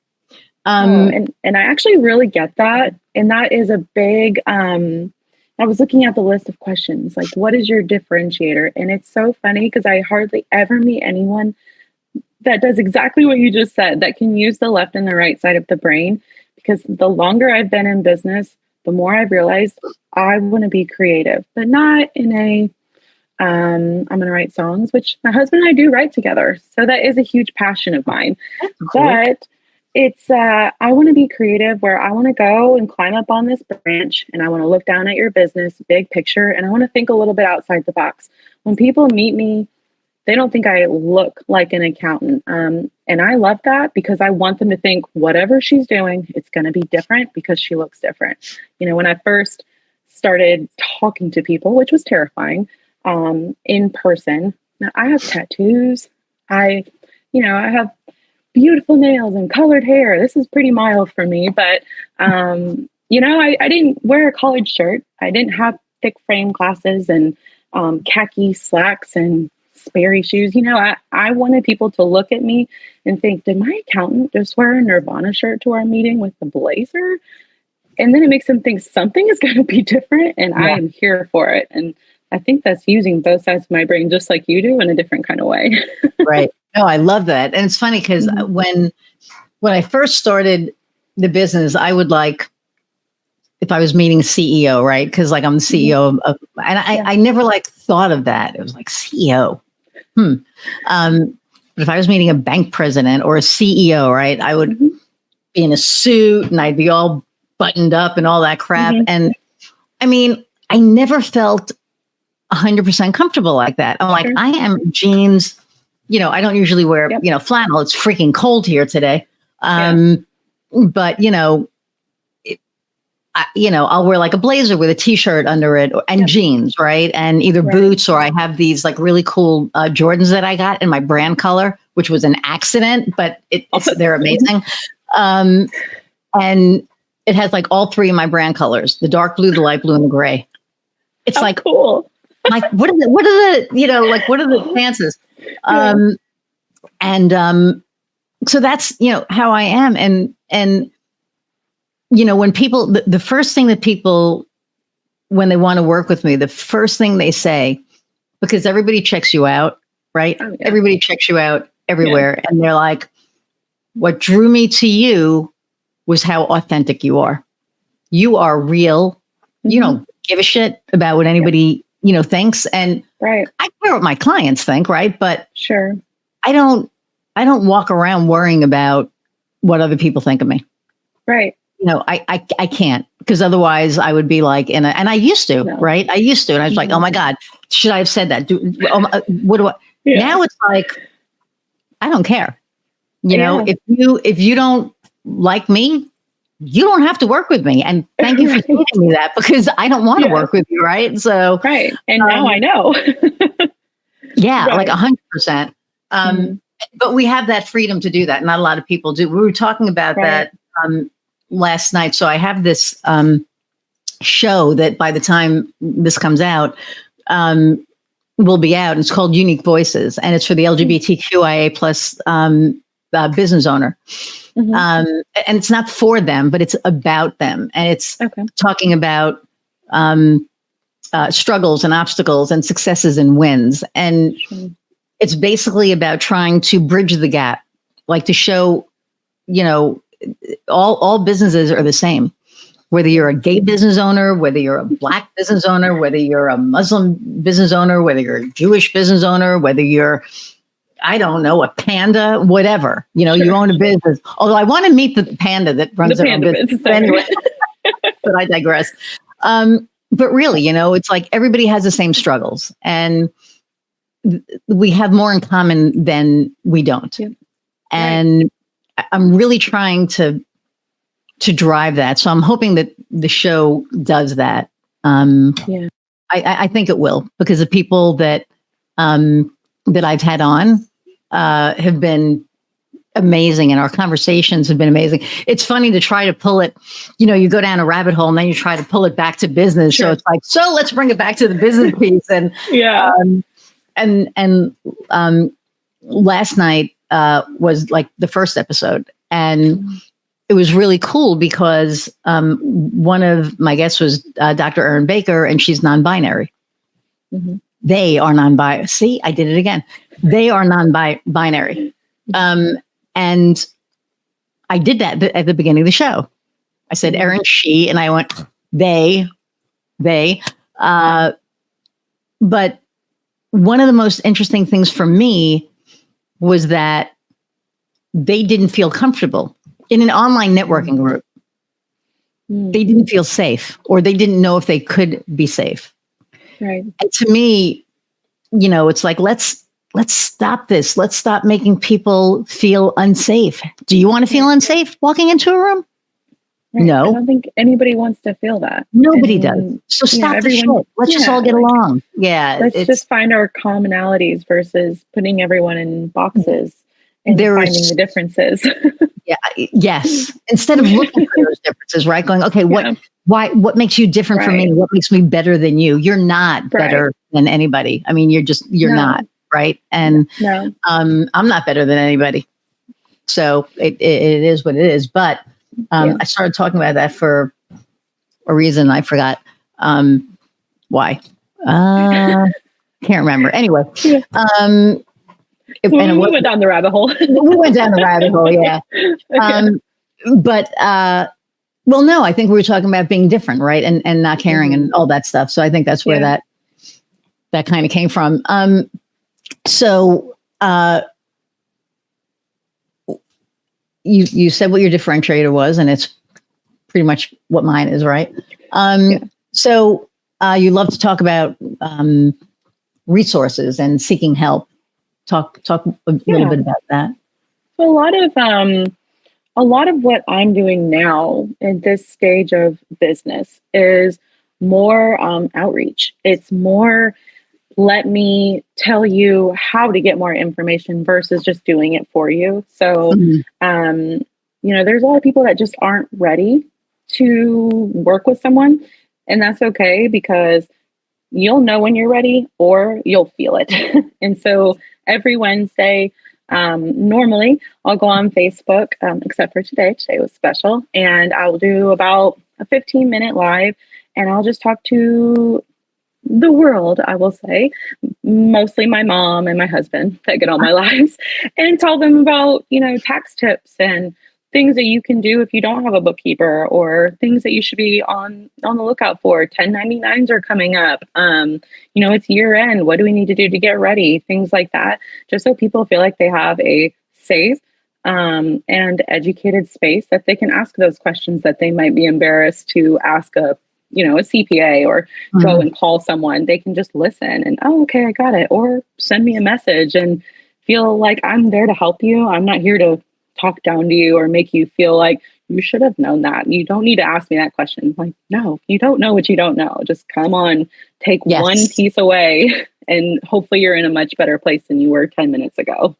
And I actually really get that. And that is a big, I was looking at the list of questions, like, what is your differentiator? And it's so funny because I hardly ever meet anyone that does exactly what you just said, that can use the left and the right side of the brain. Because the longer I've been in business, the more I've realized I want to be creative, but not in a I'm going to write songs, which my husband and I do write together. So that is a huge passion of mine. That's cool. But it's, I want to be creative where I want to go and climb up on this branch and I want to look down at your business, big picture, and I want to think a little bit outside the box. When people meet me, they don't think I look like an accountant. And I love that because I want them to think whatever she's doing, it's going to be different because she looks different. You know, when I first started talking to people, which was terrifying, in person, now I have tattoos. I have beautiful nails and colored hair. This is pretty mild for me, but, I didn't wear a college shirt. I didn't have thick frame glasses and khaki slacks and Sperry shoes. I wanted people to look at me and think, did my accountant just wear a Nirvana shirt to our meeting with the blazer? And then it makes them think something is going to be different, and I am here for it. And I think that's using both sides of my brain, just like you do, in a different kind of way. Right. No, I love that. And it's funny because when I first started the business, I would if I was meeting CEO, right? Because I'm the CEO of and I never thought of that. It was like CEO. But if I was meeting a bank president or a CEO, right, I would be in a suit and I'd be all buttoned up and all that crap. And I mean, I never felt 100% comfortable like that. I'm like, I am jeans. I don't usually wear, flannel. It's freaking cold here today. But, I'll wear a blazer with a t-shirt under it and jeans, right? And either boots or I have these really cool Jordans that I got in my brand color, which was an accident, but they're amazing. And it has all three of my brand colors, the dark blue, the light blue, and the gray. It's cool. What are the chances? So that's, how I am. And, when people, the first thing that people, when they want to work with me, the first thing they say, because everybody checks you out, right? Oh, yeah. Everybody checks you out everywhere. Yeah. And they're like, what drew me to you was how authentic you are. You are real. You don't give a shit about what anybody, thinks. And I care what my clients think, right? But I don't walk around worrying about what other people think of me. Right. I can't, because otherwise I would be and I used to, right? I used to. And I was like, oh my God, should I have said that? What do I, now it's I don't care. If you don't like me, you don't have to work with me. And thank you for telling me that, because I don't want to work with you. Right. So, And now I know. 100%. But we have that freedom to do that. Not a lot of people do. We were talking about that last night. So I have this show that by the time this comes out, will be out. It's called Unique Voices, and it's for the LGBTQIA plus business owner. And it's not for them, but it's about them. And it's talking about struggles and obstacles and successes and wins. And it's basically about trying to bridge the gap, to show, all businesses are the same. Whether you're a gay business owner, whether you're a Black business owner, whether you're a Muslim business owner, whether you're a Jewish business owner, whether you're, I don't know, a panda, whatever, you own a business. Although I want to meet the panda that runs their own business. Anyway, but I digress. But really, it's everybody has the same struggles, and we have more in common than we don't. And I'm really trying to drive that. So I'm hoping that the show does that. I think it will, because the people that I've had on have been amazing, and our conversations have been amazing. It's funny to try to pull it, you go down a rabbit hole and then you try to pull it back to business. So it's so let's bring it back to the business piece. And last night was the first episode, and it was really cool because one of my guests was Dr. Erin Baker, and she's non-binary. They are non-binary. See, I did it again. They are non-binary. And I did that at the beginning of the show. I said, Erin, she, and I went, they. But one of the most interesting things for me was that they didn't feel comfortable in an online networking group. They didn't feel safe, or they didn't know if they could be safe. Right. And to me, you know, it's like, let's stop this. Let's stop making people feel unsafe. Do you want to feel unsafe walking into a room? Right. No. I don't think anybody wants to feel that. Nobody does. So stop the shit. Let's just all get along. Yeah. Let's just find our commonalities versus putting everyone in boxes and finding the differences. Yeah. Yes. Instead of looking for those differences, right? Going, okay, what makes you different from me? What makes me better than you? You're not better than anybody. I mean, you're not, right? And I'm not better than anybody. So it is what it is. But I started talking about that for a reason. I forgot why. Can't remember. Anyway, we went down the rabbit hole. We went down the rabbit hole, yeah. Well, no, I think we were talking about being different, right? And not caring and all that stuff. So I think that's where that kind of came from. You said what your differentiator was, and it's pretty much what mine is, right? So you love to talk about resources and seeking help. Talk a little bit about that. So a lot of what I'm doing now in this stage of business is more outreach. It's more, let me tell you how to get more information versus just doing it for you. So, there's a lot of people that just aren't ready to work with someone, and that's okay, because you'll know when you're ready or you'll feel it. And so every Wednesday, normally I'll go on Facebook, except for today. Today was special. And I'll do about a 15-minute live, and I'll just talk to the world, I will say, mostly my mom and my husband that get on my lives, and tell them about, tax tips and things that you can do if you don't have a bookkeeper, or things that you should be on the lookout for. 1099s are coming up. It's year end. What do we need to do to get ready? Things like that, just so people feel like they have a safe and educated space that they can ask those questions that they might be embarrassed to ask a CPA, or go and call someone. They can just listen and, oh, okay, I got it. Or send me a message and feel like I'm there to help you. I'm not here to talk down to you or make you feel like you should have known that. You don't need to ask me that question. Like, no, you don't know what you don't know. Just come on, take one piece away, and hopefully you're in a much better place than you were 10 minutes ago.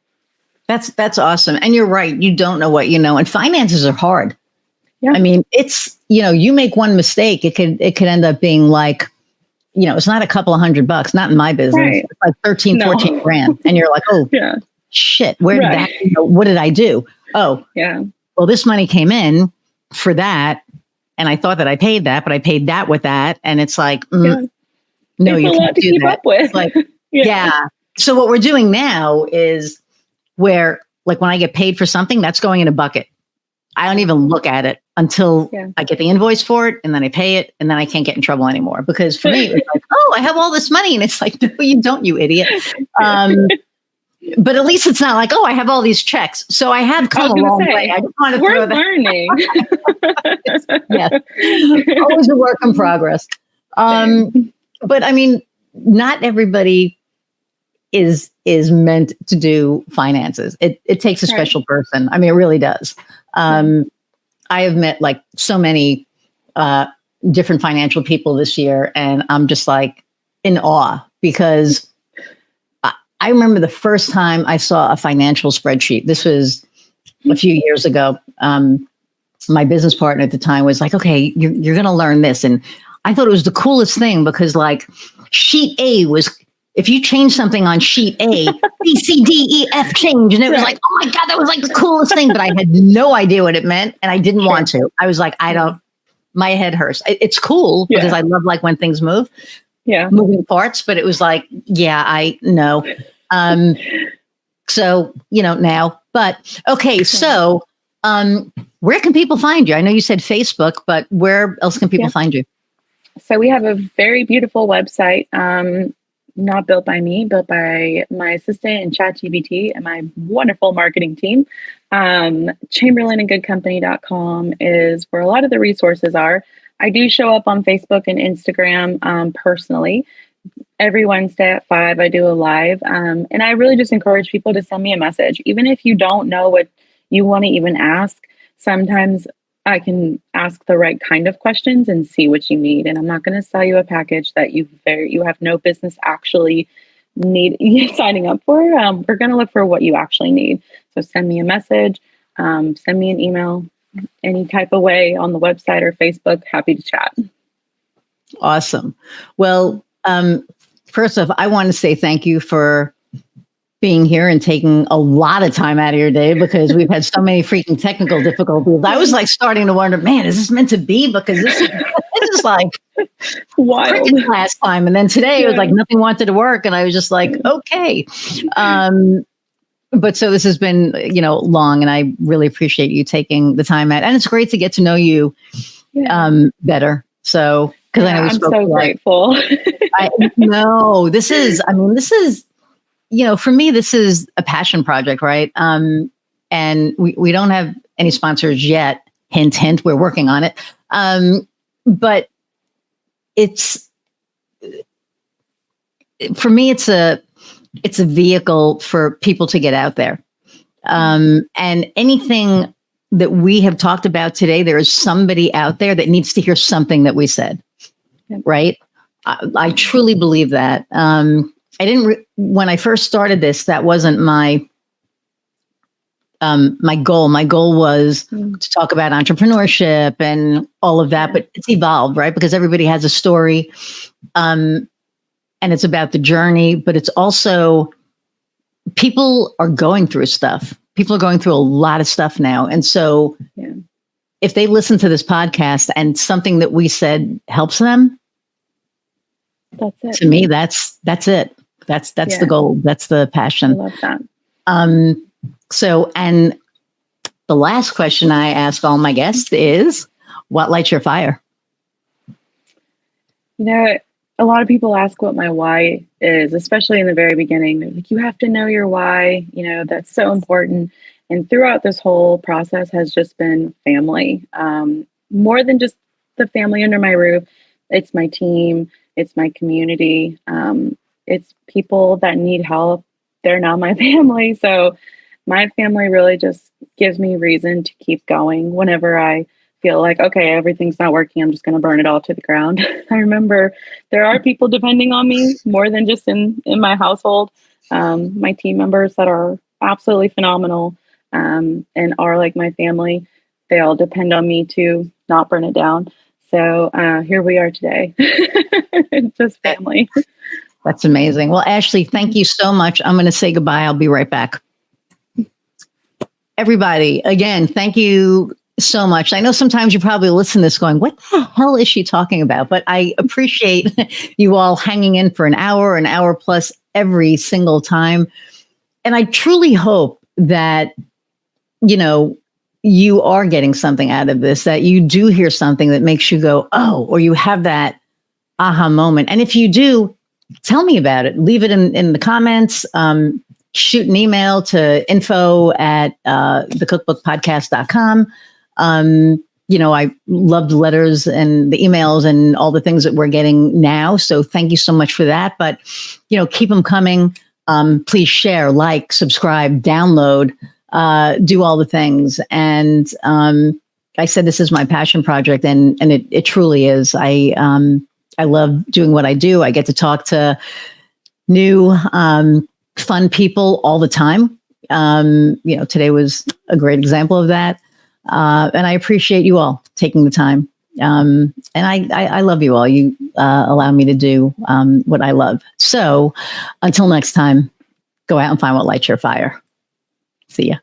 That's awesome. And you're right. You don't know what you know. And finances are hard. Yeah. I mean, it's, you make one mistake, it could end up being like, it's not a couple of $100, not in my business. Right. It's like 13, 14 grand. And you're like, oh, shit, where did that, what did I do? Oh, yeah. Well, this money came in for that, and I thought that I paid that, but I paid that with that, and it's like, no, you can't do that. Up with. It's like, So what we're doing now is where, like, when I get paid for something, that's going in a bucket. I don't even look at it until I get the invoice for it, and then I pay it, and then I can't get in trouble anymore. Because for me, it's like, oh, I have all this money, and it's like, no, you don't, you idiot. But at least it's not like, oh, I have all these checks. So I have come a long way. I just want to we're learning. Always a work in progress. But I mean, not everybody is meant to do finances. It takes a special person. I mean, it really does. I have met like so many different financial people this year, and I'm just like in awe, because I remember the first time I saw a financial spreadsheet. This was a few years ago. My business partner at the time was like, okay, you're going to learn this. And I thought it was the coolest thing, because like sheet A was, if you change something on sheet A, B, C, D, E, F change. And it was like, oh my God, that was like the coolest thing. But I had no idea what it meant, and I didn't want to. I was like, my head hurts. It's cool because I love like when things move. Moving parts, but it was like, I know. So, now, but okay. So, where can people find you? I know you said Facebook, but where else can people find you? So we have a very beautiful website, not built by me, built by my assistant and ChatGPT and my wonderful marketing team. Chamberlainandgoodcompany.com is where a lot of the resources are. I do show up on Facebook and Instagram personally. Every Wednesday at 5, I do a live. And I really just encourage people to send me a message. Even if you don't know what you want to even ask, sometimes I can ask the right kind of questions and see what you need. And I'm not going to sell you a package that you have no business actually signing up for. We're going to look for what you actually need. So send me a message, send me an email, any type of way on the website or Facebook. Happy to chat. Awesome. Well, first off, I want to say thank you for being here and taking a lot of time out of your day, because we've had so many freaking technical difficulties. I was like starting to wonder, man, is this meant to be? Because this is like wild last time. And then today it was like nothing wanted to work. And I was just like, okay. But so this has been, long, and I really appreciate you taking the time out. And it's great to get to know you better. So, because I know I'm so grateful. I know this is, for me, this is a passion project, right? And we don't have any sponsors yet. Hint, hint, we're working on it. But for me, it's a vehicle for people to get out there. And anything that we have talked about today, there is somebody out there that needs to hear something that we said, right? I truly believe that. I didn't, when I first started this, that wasn't my goal. My goal was to talk about entrepreneurship and all of that, but it's evolved, right? Because everybody has a story, and it's about the journey, but it's also, people are going through stuff. People are going through a lot of stuff now. And so if they listen to this podcast and something that we said helps them, that's it. To me, that's it. That's the goal. That's the passion. I love that. So, and the last question I ask all my guests is, what lights your fire? A lot of people ask what my why is, especially in the very beginning. They're like, you have to know your why. That's so important. And throughout this whole process has just been family. More than just the family under my roof. It's my team. It's my community. It's people that need help. They're not my family. So my family really just gives me reason to keep going whenever I feel like, okay, everything's not working. I'm just going to burn it all to the ground. I remember there are people depending on me more than just in my household. My team members that are absolutely phenomenal and are like my family. They all depend on me to not burn it down. So here we are today. It's just family. That's amazing. Well, Ashley, thank you so much. I'm going to say goodbye. I'll be right back. Everybody, again, thank you so much. I know sometimes you probably listen to this going, what the hell is she talking about? But I appreciate you all hanging in for an hour plus every single time. And I truly hope that, you are getting something out of this, that you do hear something that makes you go, oh, or you have that aha moment. And if you do, tell me about it. Leave it in the comments. Shoot an email to info@thecookbookpodcast.com. I love the letters and the emails and all the things that we're getting now. So thank you so much for that. But, keep them coming. Please share, like, subscribe, download, do all the things. And I said, this is my passion project, and it truly is. I love doing what I do. I get to talk to new, fun people all the time. Today was a great example of that. And I appreciate you all taking the time. And I love you all. You allow me to do what I love. So until next time, go out and find what lights your fire. See ya.